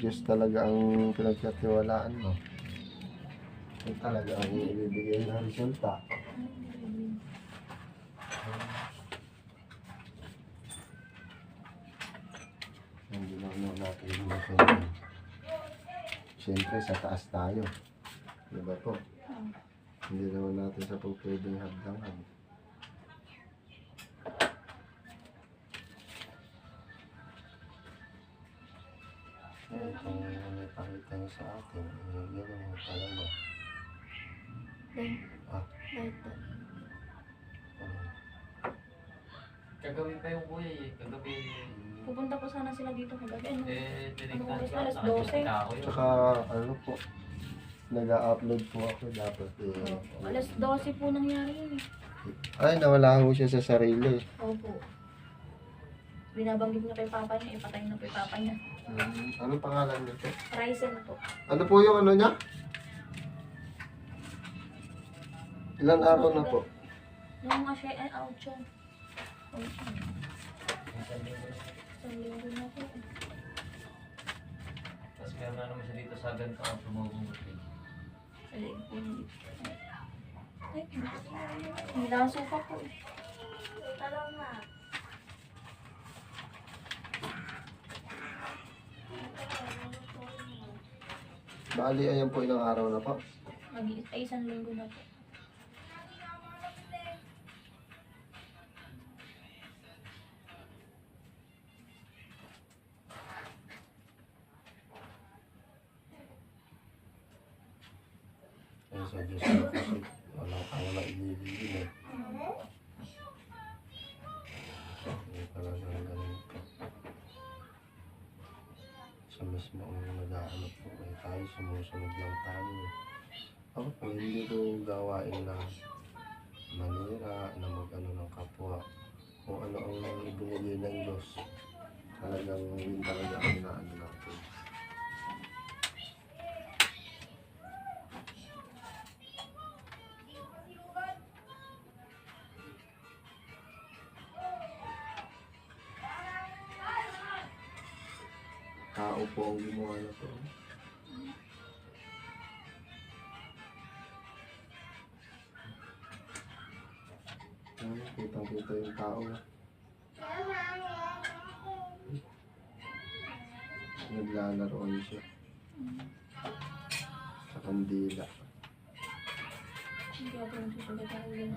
Diyos talaga ang pinagkatiwalaan mo. Ito talaga ang ibibigay ng resulta. Hindi naman natin yung siyempre sa taas tayo. Diba po? Hindi naman natin sa pwedeng hadlangan. Kung napakita niyo sa atin, gano'n mo talaga. Kagabi pa yung kuya eh. Kagabi. Pupunta po sana sila dito kagabi. Tinignan Ano, ko. alas 12? Tsaka ano po, nag-upload po ako dapat Alas 12 po nangyari yun eh. Ay, nawala ho siya sa sarili. Opo. Binabanggit niya kay papa niya, ipatay na kay papa niya. Anong pangalan nito? Ryzen po. Ano po yung ano niya? Ilan araw na po? Nung mga siya ay outro. Isang linggo na po. Tapos meron na naman siya dito sa ganito ang sumubong ko. Sa linggo. Ay, nilaso pa po eh. Talaw na. Bali, ayan po ilang araw na po. Ay, isang linggo na po. Ay, sa Diyos na kasi wala kang maibibigin eh. Hindi talagang ganun po. Sa mismo ang nag-aanap po eh, tayo sumusunod lang tayo eh. Ako po hindi ko gawain na manira, na mag-ano ng kapwa. Kung ano ang ibinigay ng Diyos, talagang yun talaga ang inaano natin. Tao po ang gumawa na to. Kitang-kita yung tao. Naglalaro siya. Sa kandila. Hindi ako nang susulat ako yun.